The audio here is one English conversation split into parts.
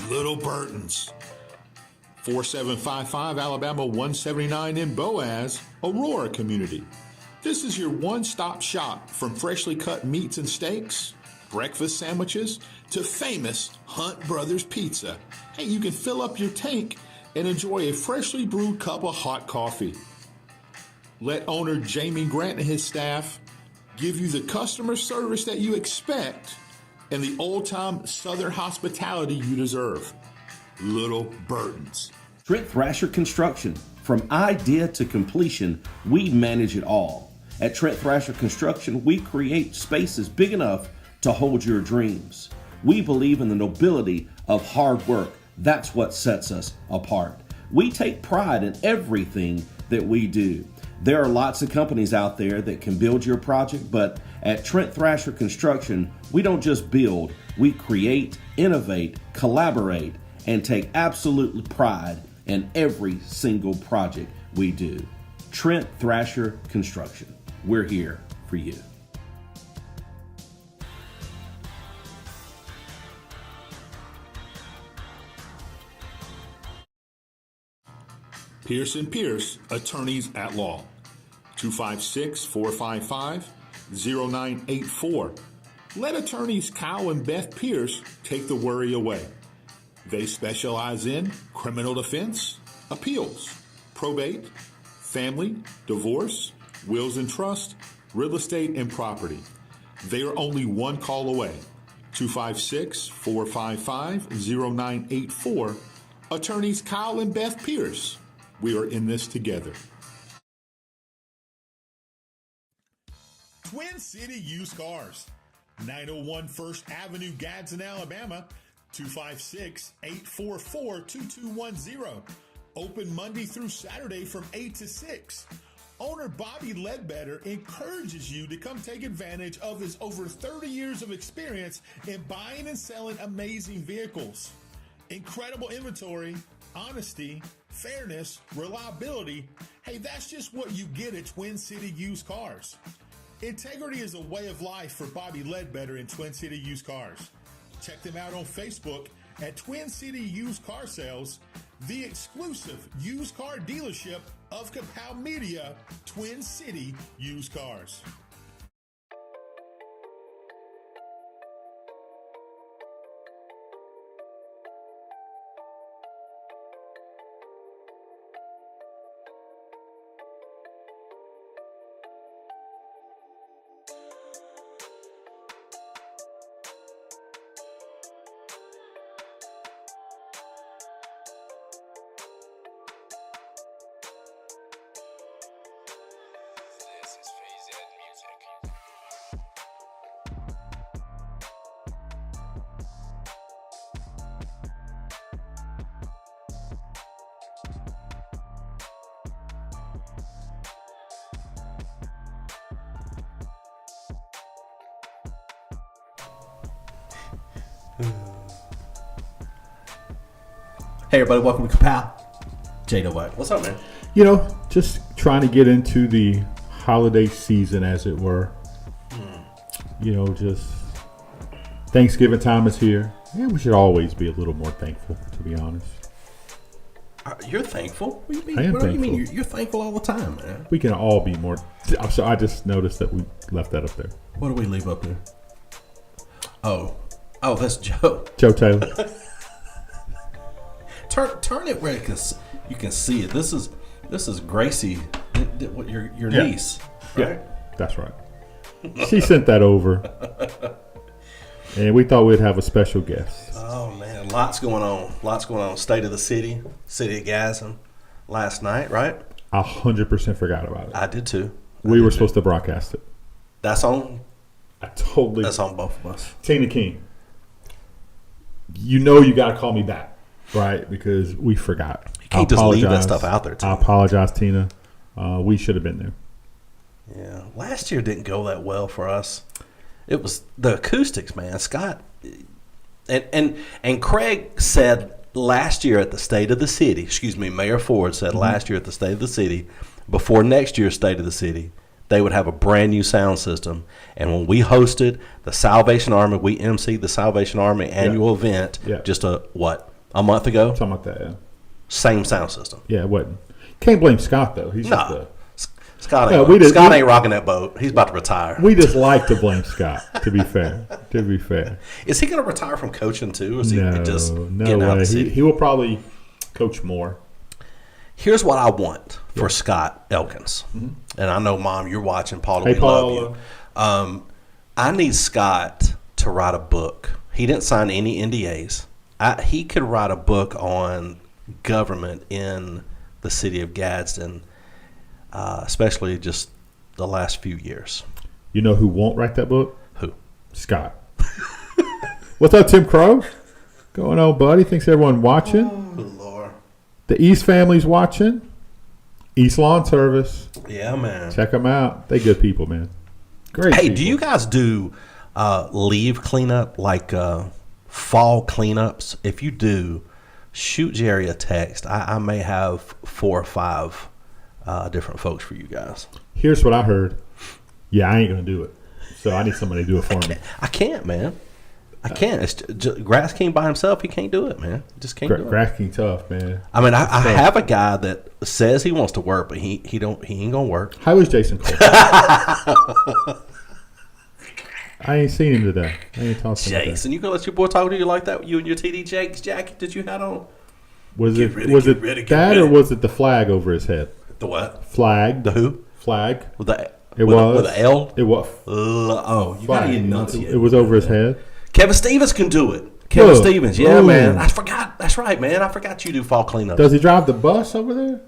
Little Burton's. 4755 Alabama 179 in Boaz, Aurora community. This is your one-stop shop from freshly cut meats and steaks, breakfast sandwiches, to famous Hunt Brothers Pizza. Hey, you can fill up your tank and enjoy a freshly brewed cup of hot coffee. Let owner Jamie Grant and his staff give you the customer service that you expect and the old-time Southern hospitality you deserve. Little Burton's. Trent Thrasher Construction. From idea to completion, we manage it all. At Trent Thrasher Construction, we create spaces big enough to hold your dreams. We believe in the nobility of hard work. That's what sets us apart. We take pride in everything that we do. There are lots of companies out there that can build your project, but at Trent Thrasher Construction, we don't just build, we create, innovate, collaborate, and take absolute pride in every single project we do. Trent Thrasher Construction. We're here for you. Pierce & Pierce, attorneys at law. 256-455-0984. Let attorneys Kyle and Beth Pierce take the worry away. They specialize in criminal defense, appeals, probate, family, divorce, wills and trust, real estate, and property. They are only one call away. 256-455-0984. Attorneys Kyle and Beth Pierce. We are in this together. Twin City Used Cars. 901 First Avenue, Gadsden, Alabama. 256-844-2210. Open Monday through Saturday from 8 to 6. Owner Bobby Ledbetter encourages you to come take advantage of his over 30 years of experience in buying and selling amazing vehicles. Incredible inventory, honesty, fairness, reliability. Hey, that's just what you get at Twin City Used Cars. Integrity is a way of life for Bobby Ledbetter in Twin City Used Cars. Check them out on Facebook at Twin City Used Car Sales, the exclusive used car dealership of Kapow Media, Twin City Used Cars. Hey everybody, welcome to Kapow. Jada White. What's up, man? You know, just trying to get into the holiday season, as it were. You know, just Thanksgiving time is here. Yeah, we should always be a little more thankful, to be honest. You're thankful? What do you mean? I am what thankful. do you mean? You're thankful all the time, man. We can all be more. I'm sorry, I just noticed that we left that up there. What do we leave up there? Oh, that's Joe. Joe Taylor. Turn it where you can see it. This is Gracie, your niece. Right? Yeah, that's right. She sent that over, and we thought we'd have a special guest. Oh man, lots going on. State of the city of Gadsden last night, right? 100% forgot about it. I did too. We were supposed to broadcast it. That's on. That's on both of us. Tina King, you know you got to call me back, right? Because we forgot. You can't just leave that stuff out there, Tina. I apologize, Tina. We should have been there. Yeah, last year didn't go that well for us. It was the acoustics, man. Scott and Craig said last year at the State of the City. Mayor Ford said last year at the State of the City, before next year's State of the City, they would have a brand new sound system. And when we hosted the Salvation Army, we emceed the Salvation Army annual event just a month ago. Something like that, yeah. Same sound system. Yeah, it wasn't. Can't blame Scott, though. He's just No. a... Scott No, ain't, Scott ain't rocking that boat. He's about to retire. We just like to blame Scott, to be fair. Is he going to retire from coaching too? Or is he just no getting out of way. the city? He will probably coach more. Here's what I want for Scott Elkins. And I know, Mom, you're watching. Paula, Hey, we Paula. love you. I need Scott to write a book. He didn't sign any NDAs. He could write a book on government in the city of Gadsden, especially just the last few years. You know who won't write that book? Who? Scott. What's up, Tim Crow? Going on, buddy? Thanks everyone watching. Oh, Lord. The East family's watching. East Lawn Service. Yeah, man. Check them out. They good people, man. Great Hey, people. do you guys do leave cleanup, like fall cleanups? If you do, shoot Jerry a text. I may have 4 or 5 different folks for you guys. Here's what I heard. Yeah, I ain't going to do it. So I need somebody to do it for me. I can't, man. I can't. It's just, Grass King by himself, he can't do it, man. Just can't do it. Grass King tough, man. I mean, I have a guy that says he wants to work, but he ain't gonna work. How is Jason Cole? I ain't seen him today. I ain't talking to him today. Jason, you gonna let your boy talk to you like that? You and your TD Jakes jacket that you had on? Was Get it ready, was get it ready, get that ready. or was it the flag over his head? The what? Flag. The who? Flag. With the It with was. with an L. It was. Oh, you Flag. gotta enunciate. It was over his head. Kevin Stevens can do it. Kevin Look. Stevens, yeah, Ooh. man. I forgot. That's right, man. I forgot you do fall cleanup, Does he drive the bus over there?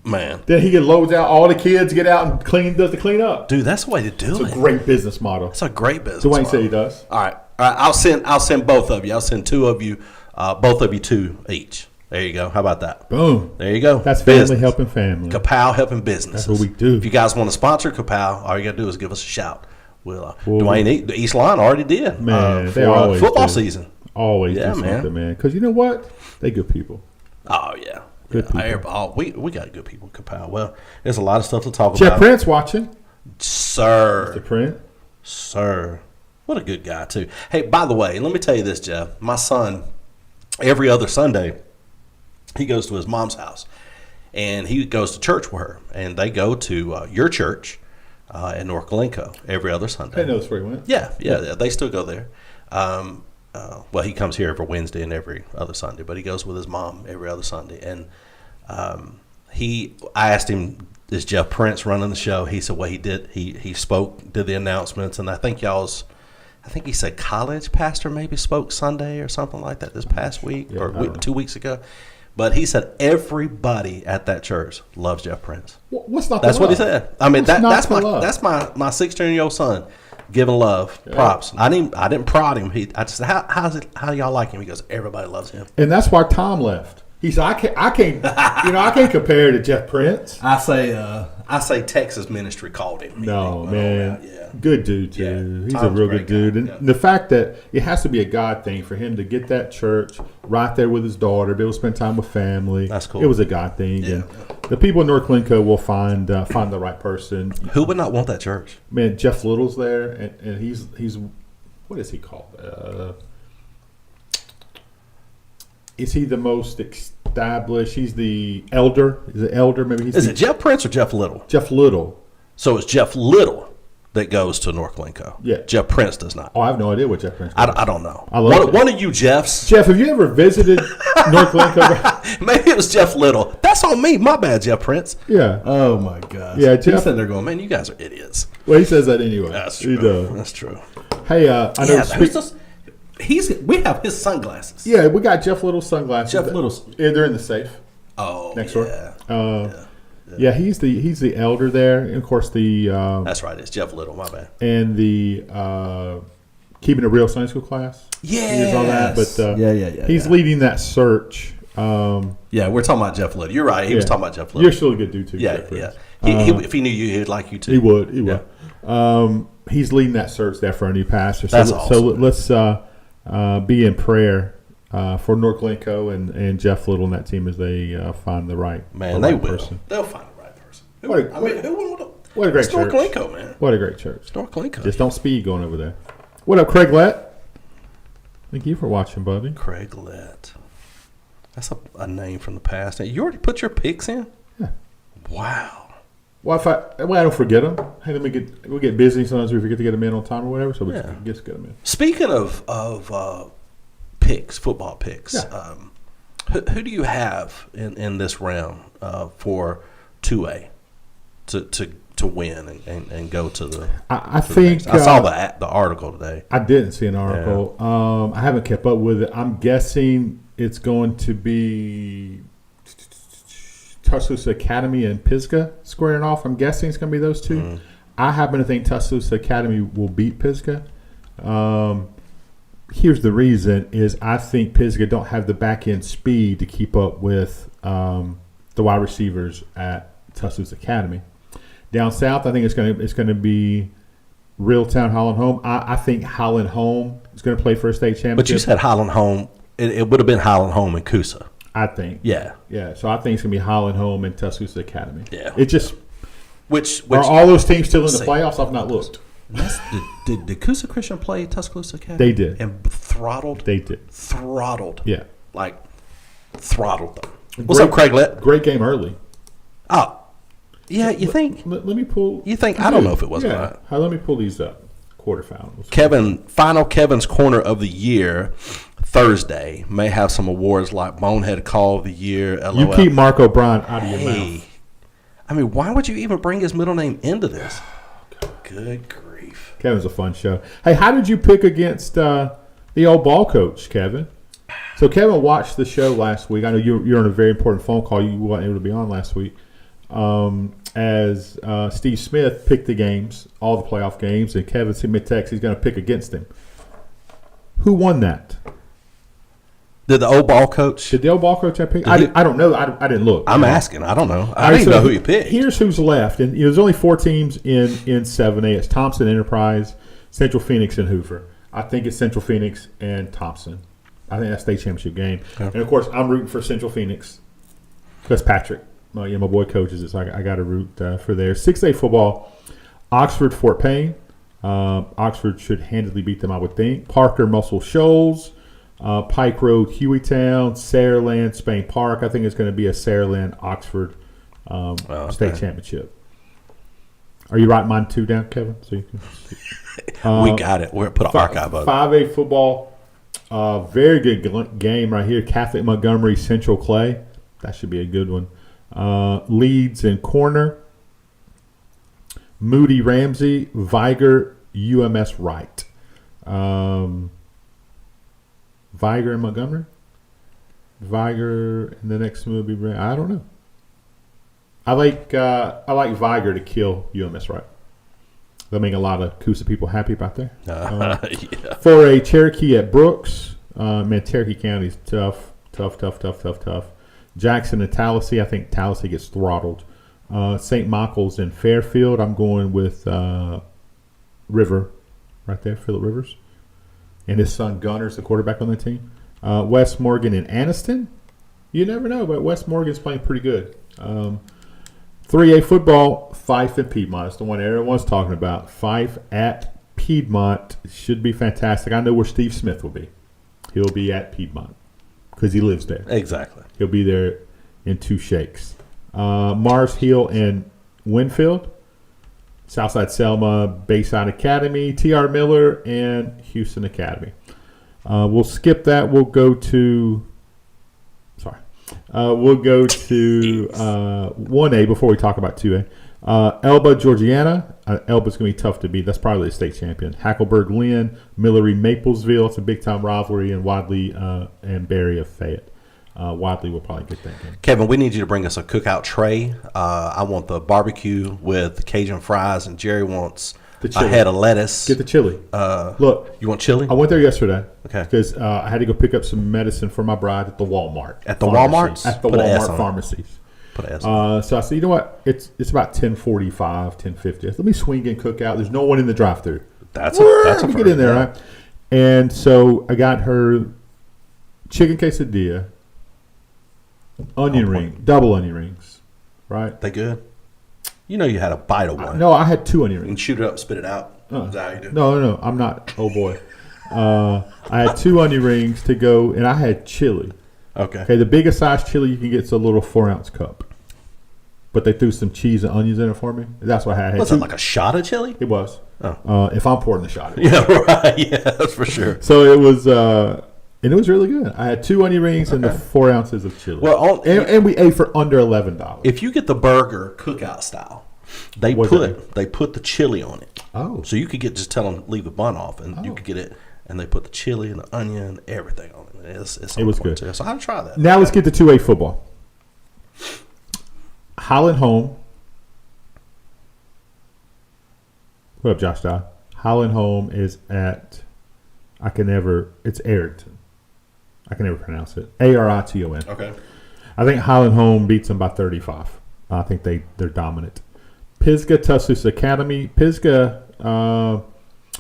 man. Then he loads out all the kids, get out and does the clean up. Dude, that's the way to do It's it. a great business model. It's a great business. Dwayne model. said he does. All right. I'll send both of you. I'll send 2 of you, both of you 2 each. There you go. How about that? Boom. There you go. That's family Business. helping family. Kapow helping businesses. That's what we do. If you guys want to sponsor Kapow, all you got to do is give us a shout. We'll, Well, Dwayne, the East Line already did. Man, they for always football do. season. Always Yeah, do man. something, man. Because you know what? They good people. Oh, yeah. Good people. We got good people at Kapow. Well, there's a lot of stuff to talk Jeff about. Prince watching. Sir. The Prince. Sir. What a good guy, too. Hey, by the way, let me tell you this, Jeff. My son, every other Sunday, he goes to his mom's house, and he goes to church with her. And they go to your church in North Glencoe every other Sunday. I know that's where he went. Yeah, they still go there. Well, he comes here every Wednesday and every other Sunday, but he goes with his mom every other Sunday. And I asked him, is Jeff Prince running the show? He said, well, he did. He spoke, did the announcements, and I think he said college pastor maybe spoke Sunday or something like that this past week Yeah, or I don't know. 2 weeks ago. But he said everybody at that church loves Jeff Prince. What's not to That's what he love? said. I mean, What's not that's to love? my 16-year-old son giving love, props. I didn't prod him. I just said, how y'all like him? He goes, everybody loves him. And that's why Tom left. He said, I can't compare to Jeff Prince. I say Texas ministry called him. No, He went man. all out, yeah. Good dude, too. Yeah. He's Tom's a real a great good dude. guy. And Yeah. the fact that it has to be a God thing for him to get that church right there with his daughter, be able to spend time with family. That's cool. It was a God thing. Yeah. And the people in North Glencoe will find the right person. Who would not want that church? Man, Jeff Little's there, and he's what is he called? Is he the most established? He's the elder. Is it elder? Maybe he's Is it Jeff Prince or Jeff Little? Jeff Little. So it's Jeff Little that goes to North Glencoe. Yeah. Jeff Prince does not. Oh, I have no idea what Jeff Prince. I don't know. I love it. One of you Jeffs. Jeff, have you ever visited North Glencoe? Maybe it was Jeff Little. That's on me. My bad, Jeff Prince. Yeah. Oh my gosh. Yeah, He's Jeff- sitting there going, man, you guys are idiots. Well, he says that anyway. That's He true. does. That's true. Hey, I know. Yeah, we have his sunglasses. Yeah, we got Jeff Little's sunglasses. Jeff Little's. Yeah, they're in the safe Oh, next yeah. door. Yeah, he's the elder there, and of course the That's right. It's Jeff Little. My bad. and the keeping it real Sunday school class. Yes. He does all that, but Yeah. he's leading that search. Yeah, we're talking about Jeff Little. You're right. He was talking about Jeff Little. You're still a good dude too. Yeah, Jeff yeah. Prince. If he knew you, he'd like you too. He would. He Yeah. would. He's leading that search there for a new pastor. So, That's so awesome. let's be in prayer for North Glencoe and Jeff Little and that team as they find the right Man, the they right will. person. They'll find the right person. Who a great It's North church. Glencoe, man. What a great church. It's North Glencoe. Just don't speed going over there. What up, Craig Lett? Thank you for watching, buddy. Craig Lett. That's a name from the past. You already put your picks in? Yeah. Wow. Well, I don't forget them. Hey, we get busy. Sometimes we forget to get them in on time or whatever, so we just get them in. Speaking of picks, football picks, who do you have in this round for 2A to win and go to the? I think I saw the article today. I didn't see an article. I haven't kept up with it. I'm guessing it's going to be Tuscaloosa Academy and Pisgah squaring off. I'm guessing it's going to be those two. Mm. I happen to think Tuscaloosa Academy will beat Pisgah. Here's the reason: is I think Pisgah don't have the back end speed to keep up with the wide receivers at Tuscaloosa Academy. Down south, I think it's going to be Reeltown Holland Home. I think Holland Home is going to play for a state championship. But you said Holland Home. It would have been Holland Home and Coosa. I think. Yeah. So I think it's going to be Holland Home and Tuscaloosa Academy. Yeah. It just which are all those teams still in the playoffs? I've not looked. Did Coosa Christian play Tuscaloosa Academy? They did. And throttled? They did. Throttled. Yeah. Like throttled them. What's up, Craig? Great game early. Oh. Yeah, you think? Let me pull. You think? I don't know if it was or not. Let me pull these up. Quarterfinals. Kevin's Corner of the Year Thursday may have some awards like Bonehead Call of the Year. LOL. You keep Mark O'Brien out of your mouth. I mean, why would you even bring his middle name into this? Good grief. Kevin's a fun show. Hey, how did you pick against the old ball coach, Kevin? So Kevin watched the show last week. I know you're on a very important phone call. You weren't able to be on last week. As Steve Smith picked the games, all the playoff games, and Kevin sent me a text. He's going to pick against him. Who won that? Did the old ball coach? Did the old ball coach have picked? I don't know. I didn't look. I'm asking. I don't know. I didn't know who he picked. Here's who's left. And there's only 4 teams in 7A. It's Thompson Enterprise, Central Phoenix, and Hoover. I think it's Central Phoenix and Thompson. I think that's state championship game. Okay. And, of course, I'm rooting for Central Phoenix because Patrick, my boy, coaches it, so I got to root for there. 6A football, Oxford, Fort Payne. Oxford should handily beat them, I would think. Parker, Muscle Shoals. Pike Road, Hueytown, Saraland, Spain Park. I think it's going to be a Saraland Oxford state championship. Are you writing mine 2 down, Kevin? So you can we got it. We're put an archive on it. 5A football, very good game right here. Catholic Montgomery, Central Clay. That should be a good one. Leeds and Corner, Moody Ramsey, Viger, UMS Wright. Viger and Montgomery? Viger and the next one will be I don't know. I like Viger to kill UMS Wright. That'll make a lot of Coosa people happy about that. Yeah. For a Cherokee at Brooks, man, Cherokee County is tough. Jackson and Tallahassee, I think Tallahassee gets throttled. St. Michael's and Fairfield, I'm going with River right there, Phillip Rivers. And his son Gunner's the quarterback on the team. West Morgan and Anniston. You never know, but West Morgan's playing pretty good. 3A football, Fife and Piedmont. That's the one everyone's talking about. Fife at Piedmont should be fantastic. I know where Steve Smith will be. He'll be at Piedmont because he lives there. Exactly. He'll be there in 2 shakes. Mars Hill and Winfield. Southside Selma, Bayside Academy, T.R. Miller, and Houston Academy. We'll skip that. We'll go to 1A before we talk about 2A. Elba, Georgiana. Elba's going to be tough to beat. That's probably the state champion. Hackleburg, Lynn, Millery, Maplesville. It's a big-time rivalry. And Wadley and Barry of Fayette. Wadley will probably get that game. Kevin, we need you to bring us a cookout tray. I want the barbecue with Cajun fries, and Jerry wants a head of lettuce. Get the chili. Look, you want chili? I went there yesterday. Okay. Because I had to go pick up some medicine for my bride at the Walmart. At the Walmart? At the Walmart pharmacies. Put an S on so I said, you know what? It's about 10:45, 10:50. Let me swing in cookout. There's no one in the drive-thru. That's a get in there, right? And so I got her chicken quesadilla. Onion ring, double onion rings, right? They good? You know you had a bite of one. No, I had 2 onion You can rings. shoot it up and spit it out. Is that how you do it? No, I'm not. Oh, boy. I had 2 onion rings to go, and I had chili. Okay, the biggest size chili you can get is a little 4-ounce cup. But they threw some cheese and onions in it for me. That's what I had. Was it like a shot of chili? It was. Oh. If I'm pouring the shot. Yeah, right. Yeah, that's for sure. So it was, and it was really good. I had 2 onion rings and the 4 ounces of chili. Well, and we ate for under $11. If you get the burger cookout style, they put the chili on it. Oh. So you could just tell them leave the bun off, and you could get it, and they put the chili and the onion, everything on it. It was good. Too. So I'll try that. Now let's get to 2A football. Holland home. What up, Josh Dye? Holland home is at, it's Ayrton. I can never pronounce it. Ariton. Okay. I think Holland home beats them by 35. I think they're dominant. Pisgah, Tuscaloosa Academy. Pisgah,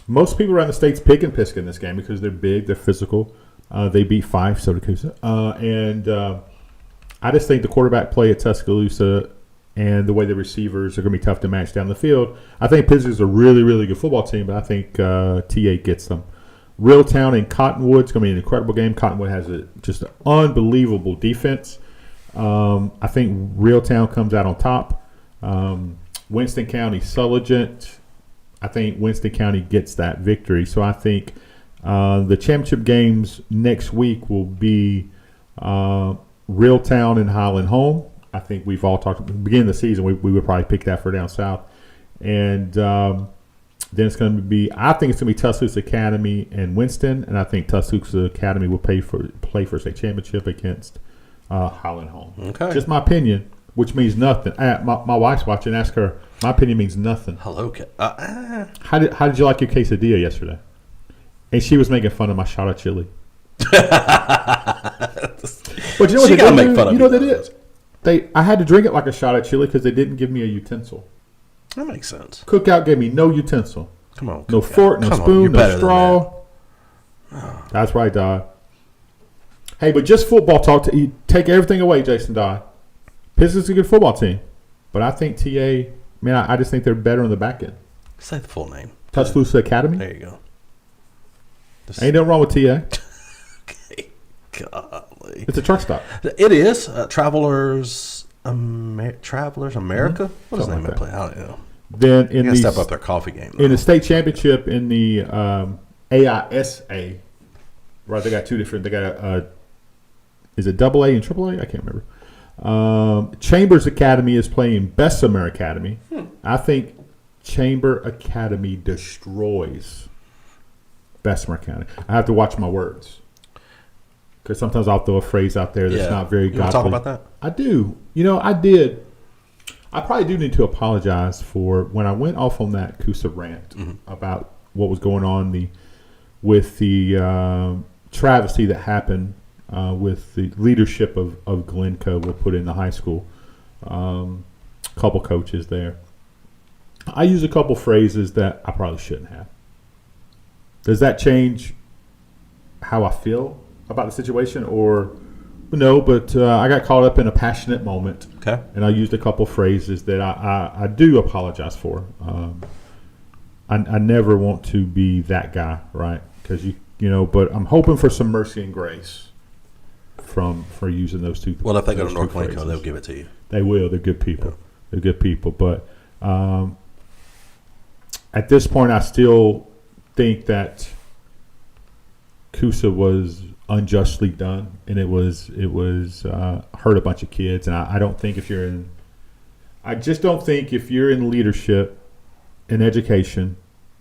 most people around the state's picking Pisgah in this game because they're big, they're physical. They beat 5, so did Coosa. I just think the quarterback play at Tuscaloosa and the way the receivers are going to be tough to match down the field. I think Pisgah's a really, really good football team, but I think TA gets them. Reeltown and Cottonwood's going to be an incredible game. Cottonwood has just an unbelievable defense. I think Reeltown comes out on top. Winston County, Sulligent. I think Winston County gets that victory. So I think the championship games next week will be Reeltown and Highland home. I think we've all talked at the beginning of the season. We would probably pick that for down south. And then it's going to be, I think it's going to be Tuscaloosa Academy and Winston. And I think Tuscaloosa Academy will play for a state championship against Highland home. Okay. Just my opinion, which means nothing. My wife's watching. Ask her. My opinion means nothing. Hello. How did you like your quesadilla yesterday? And she was making fun of my shot of chili. But you know what they did? Make fun of you know what they did? I had to drink it like a shot of chili because they didn't give me a utensil. That makes sense. Cookout gave me no utensil. Come on. No fork, no spoon, no straw. That's right, Dodd. Hey, but just football talk. Take everything away, Jason Dodd. Pistons a good football team. But I think TA, man, I just think they're better on the back end. Say the full name. Tuscaloosa Academy. There you go. Ain't nothing wrong with TA. Okay. Golly. It's a truck stop. It is. Travelers America? Mm-hmm. What is the name of that play? I don't know. Then in the step up their coffee game. In the state championship in the AISA, right? They got two different. They got is it AA and AAA? I can't remember. Chambers Academy is playing Bessemer Academy. I think Chamber Academy destroys Bessemer Academy. I have to watch my words because sometimes I'll throw a phrase out there that's not very godly. You want to talk about that? I do. You know, I did. I probably do need to apologize for when I went off on that Coosa rant about what was going on with the travesty that happened with the leadership of Glencoe. We'll put in the high school. Couple coaches there. I use a couple phrases that I probably shouldn't have. Does that change how I feel about the situation, or no? But I got caught up in a passionate moment, and I used a couple phrases that I do apologize for. I never want to be that guy, right? Because you know, but I'm hoping for some mercy and grace for using those two. Well, if they go to North Glencoe, they'll give it to you. They will. They're good people. Yeah. They're good people, but at this point, I still think that Coosa was unjustly done, and it was hurt a bunch of kids. And I don't think I just don't think if you're in leadership in education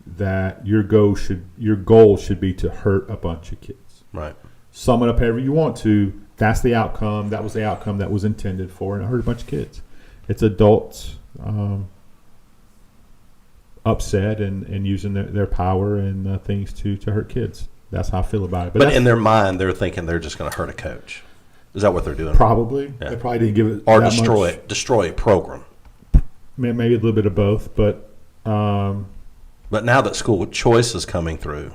that your goal should be to hurt a bunch of kids. Right. Sum it up however you want to. That's the outcome. That was the outcome that was intended for, and it hurt a bunch of kids. It's adults upset and using their power and things to hurt kids. That's how I feel about it. But in their mind, they're thinking they're just going to hurt a coach. Is that what they're doing? Probably. Yeah. They probably didn't give it or that destroy a program. Maybe a little bit of both, but now that school choice is coming through,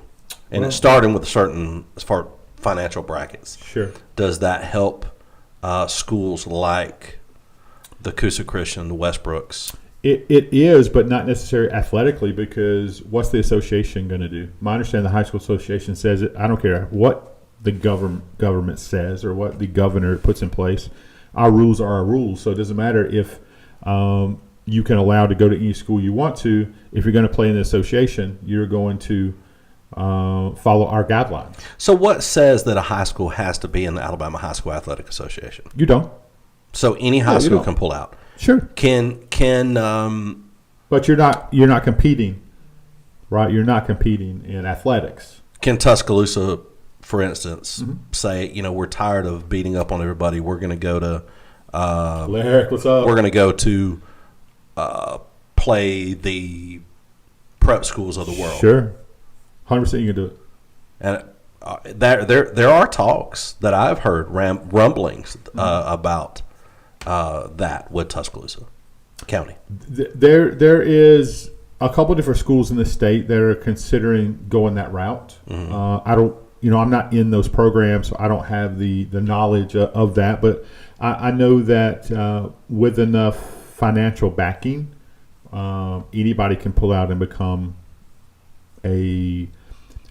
and it's starting with certain as far financial brackets. Sure. Does that help schools like the Coosa Christian, the Westbrooks? It is, but not necessarily athletically, because what's the association going to do? My understanding, the high school association says I don't care what the government says or what the governor puts in place. Our rules are our rules, so it doesn't matter if you can allow to go to any school you want to. If you're going to play in the association, you're going to follow our guidelines. So what says that a high school has to be in the Alabama High School Athletic Association? You don't. So any high school can pull out. Sure. But you're not competing, right? You're not competing in athletics. Can Tuscaloosa, for instance, say, we're tired of beating up on everybody. We're going to go to Larry, what's up? We're going to go to play the prep schools of the world. Sure, 100% you can do it. And there are talks that I've heard, rumblings about that with Tuscaloosa County. There is a couple of different schools in the state that are considering going that route. I'm not in those programs, so I don't have the knowledge of that. But I know that with enough financial backing, anybody can pull out and become it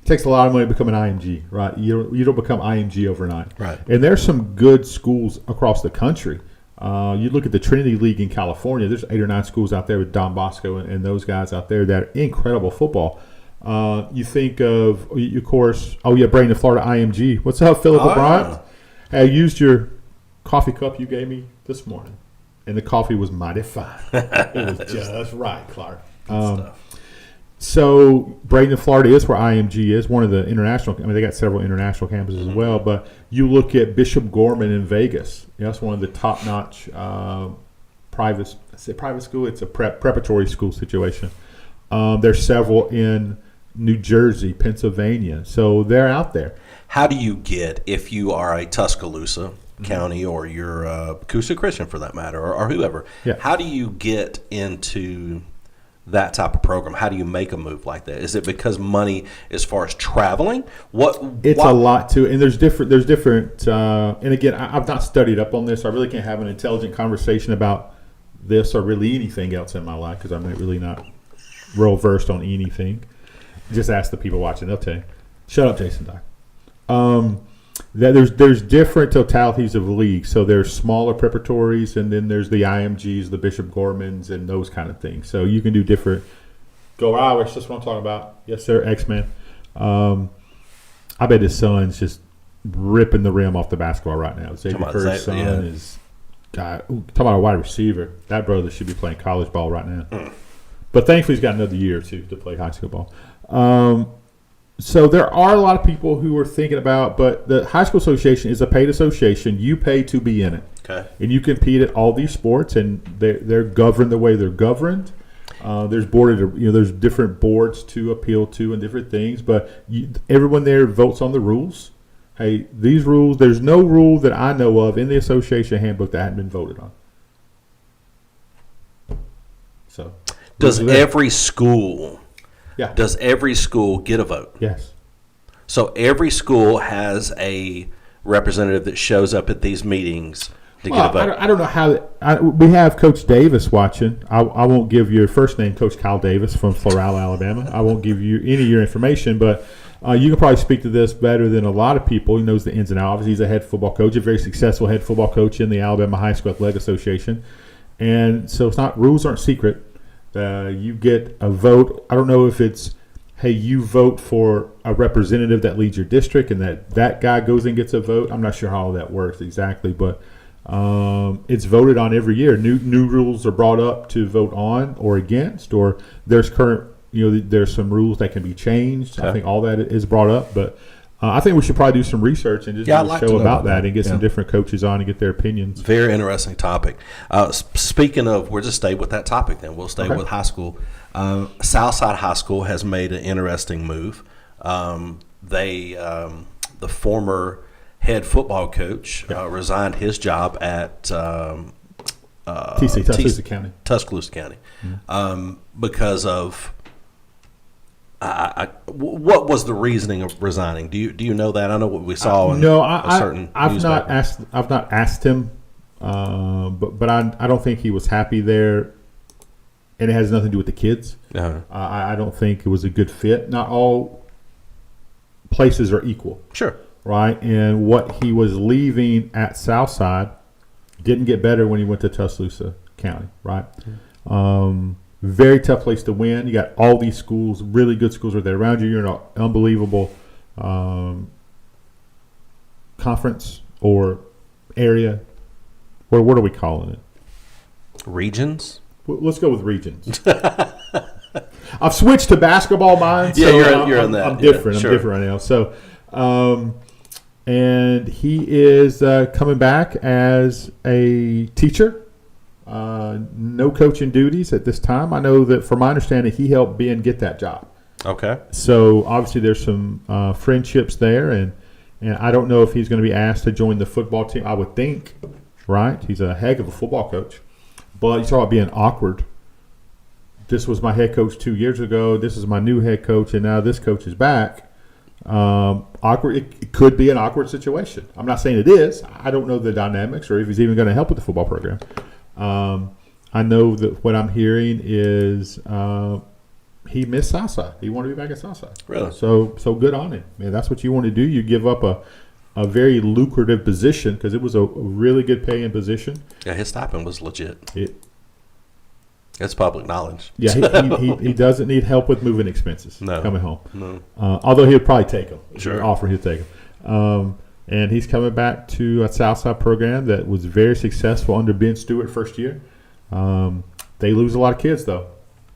takes a lot of money to become an IMG, right? You don't become IMG overnight. Right. And there's some good schools across the country. You look at the Trinity League in California, there's 8 or 9 schools out there with Don Bosco and those guys out there that are incredible football. You think of course, Braden, Florida IMG. What's up, Philip Bryant? I used your coffee cup you gave me this morning, and the coffee was mighty fine. It was just right, Clark. So Braden, Florida is where IMG is, one of the international. I mean, they got several international campuses as well. But you look at Bishop Gorman in Vegas. That's one of the top-notch private school. It's a preparatory school situation. There's several in New Jersey, Pennsylvania. So they're out there. How do you get, if you are a Tuscaloosa County or you're a Coosa Christian for that matter, or whoever, how do you get into that type of program? How do you make a move like that? Is it because money as far as traveling? It's a lot too, and there's different and again, I've not studied up on this. I really can't have an intelligent conversation about this or really anything else in my life because I'm really not real versed on anything. Just ask the people watching; they'll tell you. Shut up, Jason Doc. That there's different totalities of leagues. So there's smaller preparatories, and then there's the IMGs, the Bishop Gormans, and those kind of things. So you can do different. Go Irish, that's what I'm talking about. Yes, sir, X-Man. I bet his son's just ripping the rim off the basketball right now. Xavier Curry's son is talking about a wide receiver. That brother should be playing college ball right now. But thankfully he's got another year or two to play high school ball. So there are a lot of people who are thinking about, but the High School Association is a paid association. You pay to be in it. Okay. And you compete at all these sports, and they're governed the way they're governed. There's there's different boards to appeal to and different things, but everyone there votes on the rules. Hey, these rules, there's no rule that I know of in the association handbook that hadn't been voted on. So does every school Yeah. Does every school get a vote? Yes. So every school has a representative that shows up at these meetings to get a vote. I don't know how. We have Coach Davis watching. I won't give your first name, Coach Kyle Davis from Floral, Alabama. I won't give you any of your information, but you can probably speak to this better than a lot of people. He knows the ins and outs. Obviously, he's a head football coach, a very successful head football coach in the Alabama High School Athletic Association. And so rules aren't secret. You get a vote. I don't know if it's, hey, you vote for a representative that leads your district and that guy goes and gets a vote. I'm not sure how all that works exactly, but it's voted on every year. New rules are brought up to vote on or against, or there's there's some rules that can be changed. Okay. I think all that is brought up, but I think we should probably do some research and just do a show about that and get some different coaches on and get their opinions. Very interesting topic. Speaking of, we'll just stay with that topic then. We'll stay with high school. Southside High School has made an interesting move. The former head football coach resigned his job at Tuscaloosa County. Mm-hmm. Because of what was the reasoning of resigning? Do you know that? I know what we saw. I've not asked him, but I don't think he was happy there, and it has nothing to do with the kids. Uh-huh. I don't think it was a good fit. Not all places are equal. Sure. right? And what he was leaving at Southside didn't get better when he went to Tuscaloosa County, right? Very tough place to win. You got all these schools, really good schools right there around you. You're in an unbelievable conference or area. What are we calling it? Regions? Well, let's go with regions. I've switched to basketball mine. Yeah, so you're in that. I'm different. Yeah, sure. I'm different right now. So, and he is coming back as a teacher. No coaching duties at this time. I know that, from my understanding, he helped Ben get that job. Okay. So obviously there's some friendships there, and I don't know if he's going to be asked to join the football team. I would think, right? He's a heck of a football coach, but you talk about being awkward. This was my head coach 2 years ago. This is my new head coach, and now this coach is back. Awkward. It could be an awkward situation. I'm not saying it is. I don't know the dynamics or if he's even going to help with the football program. I know that what I'm hearing is he missed Southside. He wanted to be back at Southside. Really? So good on him. Man, that's what you want to do. You give up a very lucrative position because it was a really good paying position. Yeah, his stipend was legit. It's public knowledge. Yeah, he doesn't need help with moving expenses coming home. No. Although he'll probably take them. Sure. Offer, he'll take them. And he's coming back to a Southside program that was very successful under Ben Stewart first year. They lose a lot of kids, though.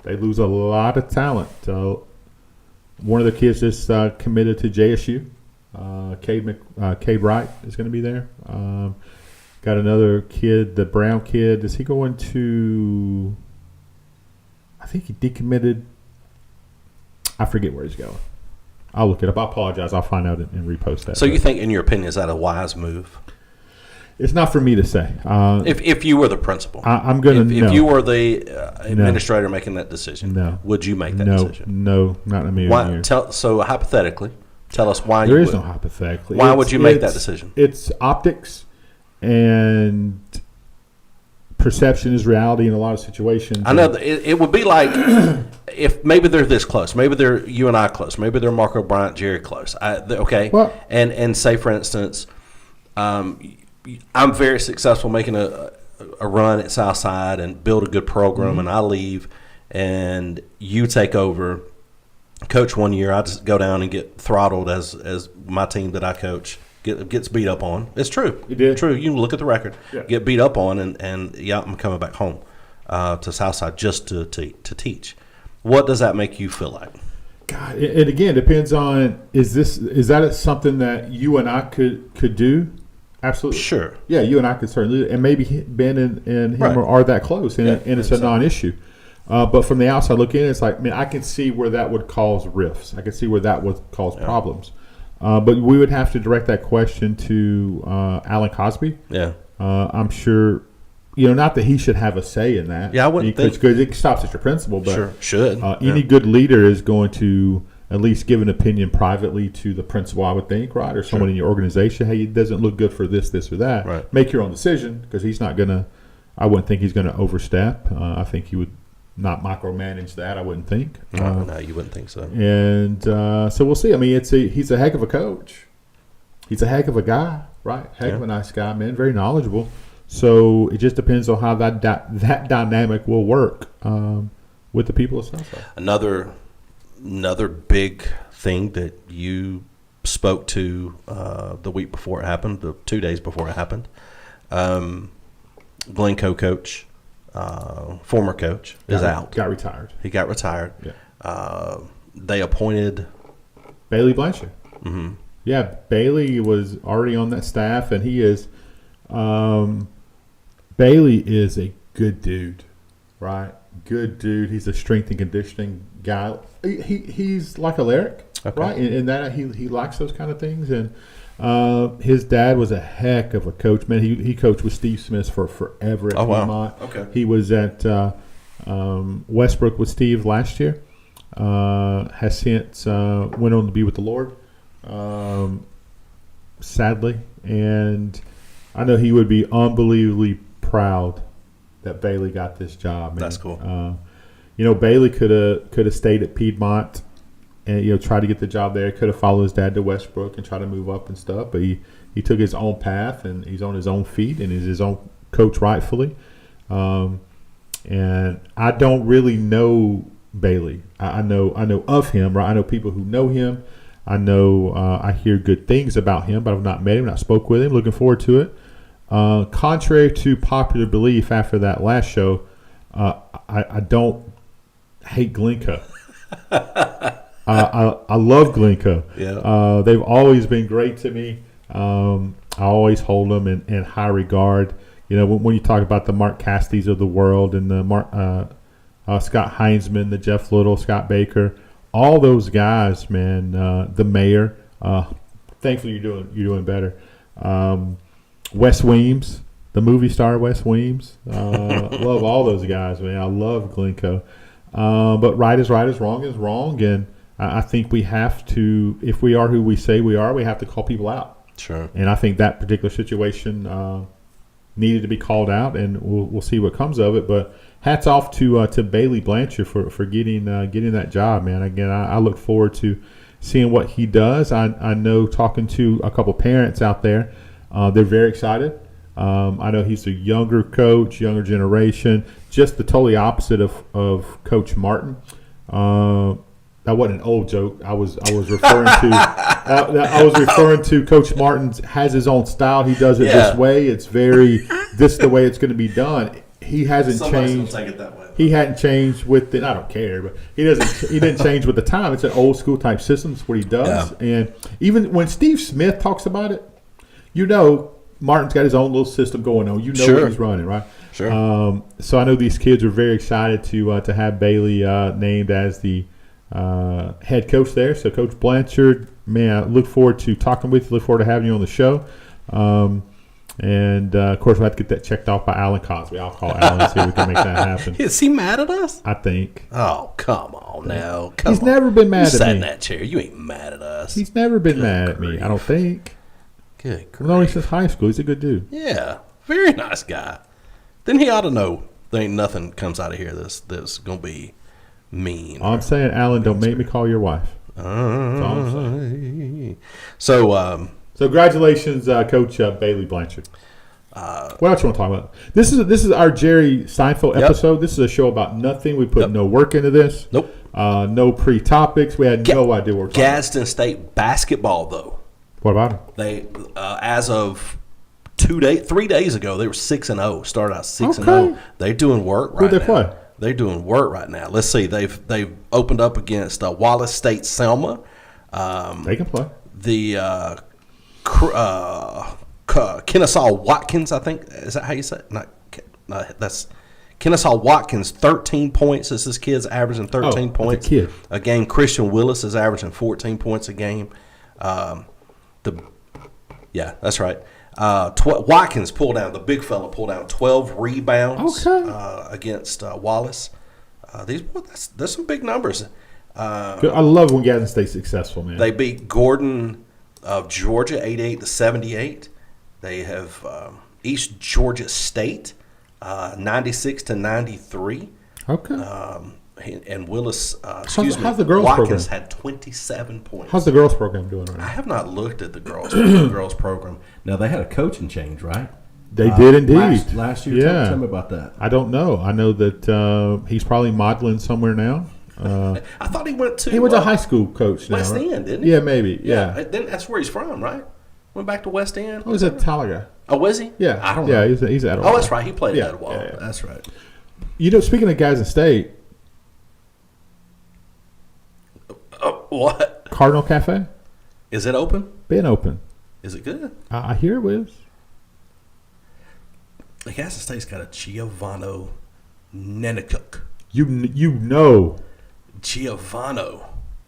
They lose a lot of talent. One of the kids just committed to JSU. Cade Wright is going to be there. Got another kid, the Brown kid. Is he going to – I think he decommitted. I forget where he's going. I'll look it up. I apologize. I'll find out and repost that. So you think, in your opinion, is that a wise move? It's not for me to say. If you were the principal, I'm going to. If you were the administrator making that decision, would you make that decision? No, not in a million years. So hypothetically, tell us why there you is would. no hypothetically. Why would you make that decision? It's optics and perception is reality in a lot of situations. I know it would be like if maybe they're this close, maybe they're you and I close, maybe they're Marco Bryant, Jerry close. Okay, well, and say for instance, I'm very successful making a run at Southside and build a good program, and I leave, and you take over, coach 1 year. I just go down and get throttled as my team that I coach gets beat up on. It's true. You did. True. You can look at the record. Yeah. Get beat up on, and I'm coming back home to Southside just to teach. What does that make you feel like? God, and again, depends on is that something that you and I could do? Absolutely. Sure. Yeah, you and I could certainly do it. And maybe Ben and him Right. are that close, and it's a non-issue. But from the outside looking in, it's like, I can see where that would cause rifts. I can see where that would cause problems. But we would have to direct that question to Alan Cosby. Yeah. I'm sure, not that he should have a say in that. Yeah, I wouldn't think. Because it stops at your principal. But Sure, should. Any good leader is going to at least give an opinion privately to the principal, I would think, right? Or someone in your organization. Hey, it doesn't look good for this or that. Right. Make your own decision because he's not going to – I wouldn't think he's going to overstep. I think he would not micromanage that, I wouldn't think. No, you wouldn't think so. And so we'll see. I mean, he's a heck of a coach. He's a heck of a guy, right? Heck of a nice guy, man. Very knowledgeable. So it just depends on how that dynamic will work with the people of Southside. Another big thing that you spoke to the week before it happened, the 2 days before it happened, Glencoe coach, former coach, is out. Got retired. He got retired. Yeah. They appointed Bailey Blanchard. Mm-hmm. Yeah, Bailey was already on that staff, and he is. Bailey is a good dude, right? Good dude. He's a strength and conditioning guy. He's like a Lyric, right? In that he likes those kind of things. And his dad was a heck of a coach, man. He coached with Steve Smith for forever at Piedmont. Wow. Okay. He was at Westbrook with Steve last year. Has since went on to be with the Lord, sadly. And I know he would be unbelievably proud that Bailey got this job, man. That's cool. Bailey could have stayed at Piedmont and tried to get the job there. Could have followed his dad to Westbrook and try to move up and stuff, but he took his own path, and he's on his own feet, and is his own coach rightfully. And I don't really know Bailey. I know of him, right? I know people who know him. I know I hear good things about him, but I've not met him, not spoke with him. Looking forward to it. Contrary to popular belief, after that last show, I don't hate Glencoe. I love Glencoe. Yeah. They've always been great to me. I always hold them in high regard. When you talk about the Mark Casties of the world and the Scott Heinzman, the Jeff Little, Scott Baker, all those guys, man. The mayor. Thankfully, you're doing better. Wes Weems, the movie star Wes Weems. Love all those guys, man. I love Glencoe. But right is wrong is wrong, and I think we have to, if we are who we say we are, we have to call people out. Sure. And I think that particular situation needed to be called out, and we'll see what comes of it. But hats off to Bailey Blanchard for getting that job, man. Again, I look forward to seeing what he does. I know, talking to a couple parents out there, they're very excited. I know he's a younger coach, younger generation, just the totally opposite of Coach Martin. That wasn't an old joke. I was referring to Coach Martin has his own style. He does it this way. It's very this the way it's going to be done. He hasn't changed. Take it that way. He hadn't changed with it. I don't care, but he didn't change with the time. It's an old school type system. It's what he does. Yeah. And even when Steve Smith talks about it, Martin's got his own little system going on. Sure. What he's running, right? Sure. So I know these kids are very excited to have Bailey named as the head coach there. So Coach Blanchard, man, I look forward to talking with you. Look forward to having you on the show. And of course, we'll have to get that checked off by Alan Cosby. I'll call Alan and see if we can make that happen. Is he mad at us? I think. Oh, come on now. He's never been mad at me. You sat in that chair. You ain't mad at us. He's never been mad at me, I don't think. Good grief. Only since high school. He's a good dude. Yeah. Very nice guy. Then he ought to know there ain't nothing comes out of here that's going to be mean. All I'm saying, Alan, don't make me call your wife. That's all I'm saying. So congratulations, Coach Bailey Blanchard. What else you want to talk about? This is our Jerry Seinfeld episode. This is a show about nothing. We put no work into this. Nope. No pre-topics. We had no idea what we're talking about. Gadsden State basketball, though. What about it? They, as of 3 days ago, they were 6-0. Started out 6-0. They're doing work right now. Who'd they play? They're doing work right now. Let's see. They've opened up against Wallace State Selma. They can play. The Kennesaw Watkins, I think. Is that how you say it? That's Kennesaw Watkins, 13 points. This kid's averaging 13 points a game. Christian Willis is averaging 14 points a game. That's right. Watkins the big fella pulled down 12 rebounds against Wallace. There's some big numbers. I love when Gadsden State's successful, man. They beat Gordon of Georgia 88-78. They have East Georgia State 96-93. Okay. And Willis, how's the girls Watkins program? had 27 points. How's the girls program doing right now? I have not looked at the girls program. Now, they had a coaching change, right? They did indeed. Last year. Yeah. Tell me about that. I don't know. I know that he's probably modeling somewhere now. I thought he went to... He was a high school coach now, West right? End, didn't he? Yeah, maybe. Yeah. Then that's where he's from, right? Went back to West End. Oh, he's a Talaga. Oh, was he? Yeah. I don't know. Yeah, he's at Oh, that's right. He played at Etowah. Yeah. That's right. Speaking of Gadsden State... What? Cardinal Cafe? Is it open? Been open. Is it good? I hear it is. Gadsden State's got a Giovanni Nenekuk. You know Giovanni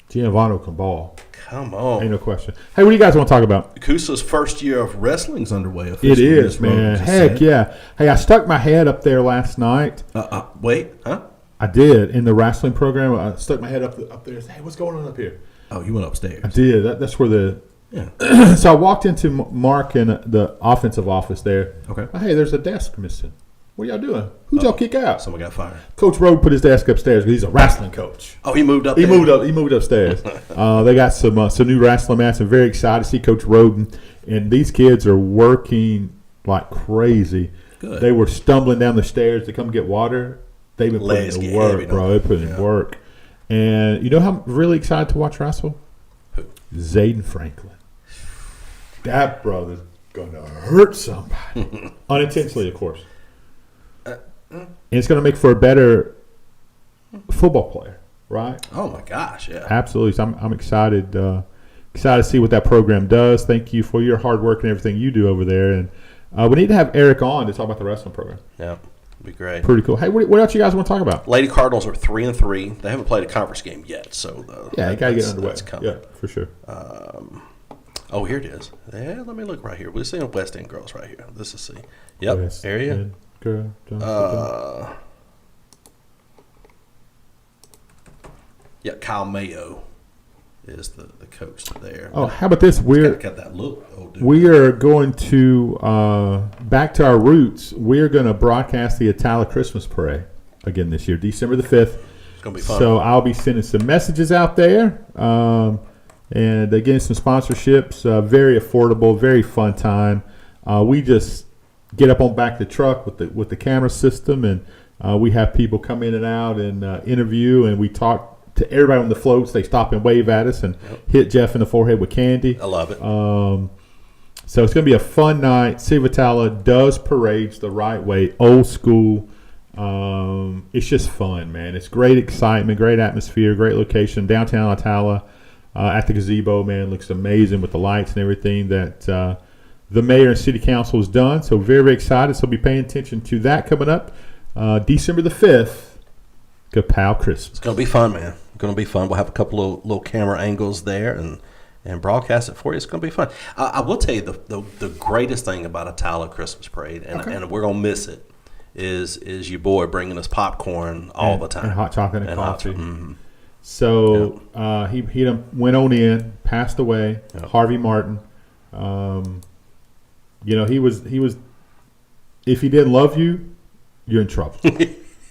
can ball. Come on. Ain't no question. Hey, what do you guys want to talk about? Kusa's first year of wrestling's underway. It is, man. Heck yeah. Hey, I stuck my head up there last night. Wait, huh? I did in the wrestling program. I stuck my head up there. Hey, what's going on up here? Oh, you went upstairs. I did. That's where the. Yeah. So I walked into Mark in the offensive office there. Okay. Hey, there's a desk missing. What y'all doing? Who'd y'all kick out? Someone got fired. Coach Rowe put his desk upstairs. He's a wrestling coach. Oh, he moved up. He moved upstairs. They got some new wrestling mats. I'm very excited to see Coach Roden. And these kids are working like crazy. Good. They were stumbling down the stairs to come get water. They've been putting in work, bro. They're putting in work. And you know how I'm really excited to watch wrestle? Who? Zayden Franklin. That brother's going to hurt somebody. Unintentionally, of course. And it's going to make for a better football player, right? Oh, my gosh, yeah. Absolutely. So I'm excited to see what that program does. Thank you for your hard work and everything you do over there. And we need to have Eric on to talk about the wrestling program. Yeah, it'd be great. Pretty cool. Hey, what else you guys want to talk about? Lady Cardinals are 3-3. They haven't played a conference game yet, so you got to get underway. That's coming. Yeah, for sure. Oh, here it is. Yeah, let me look right here. We're seeing West End girls right here. This is see. Yep, West area. End girl. Yeah, Kyle Mayo is the coach there. Oh, how about this? Got that look. Oh, dude. We are going to back to our roots. We're going to broadcast the Atala Christmas Parade again this year, December the 5th. It's going to be fun. So I'll be sending some messages out there and getting some sponsorships. Very affordable, very fun time. We just get up on back of the truck with the camera system, and we have people come in and out and interview, and we talk to everybody on the floats. They stop and wave at us and hit Jeff in the forehead with candy. I love it. So it's going to be a fun night. City of Atala does parades the right way, old school. It's just fun, man. It's great excitement, great atmosphere, great location. Downtown Atala at the gazebo, man, looks amazing with the lights and everything that the mayor and city council has done. So very, very excited. So be paying attention to that coming up December the 5th. Kapow Christmas. It's going to be fun, man. It's going to be fun. We'll have a couple of little camera angles there and broadcast it for you. It's going to be fun. I will tell you the greatest thing about Atala Christmas Parade, and we're going to miss it, is your boy bringing us popcorn all the time. And hot chocolate and coffee. Mm-hmm. So he done went on in, passed away, Harvey Martin. He was if he didn't love you, you're in trouble.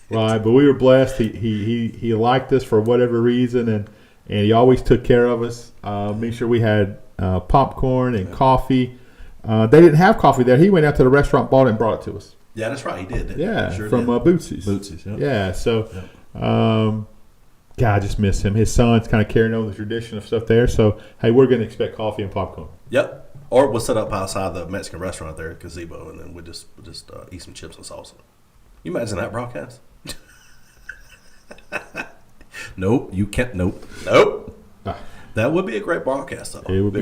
Right, but we were blessed. He liked us for whatever reason, and he always took care of us. Made sure we had popcorn and coffee. They didn't have coffee there. He went out to the restaurant, bought it, and brought it to us. Yeah, that's right. He did. Yeah, from Bootsy's. Bootsy's, yeah. Yeah, so, God, I just miss him. His son's kind of carrying on the tradition of stuff there. So, hey, we're going to expect coffee and popcorn. Yep. Or we'll set up outside the Mexican restaurant there at Gazebo, and then we'll just eat some chips and salsa. You imagine that broadcast? Nope, you can't. Nope. That would be a great broadcast, though. It would be.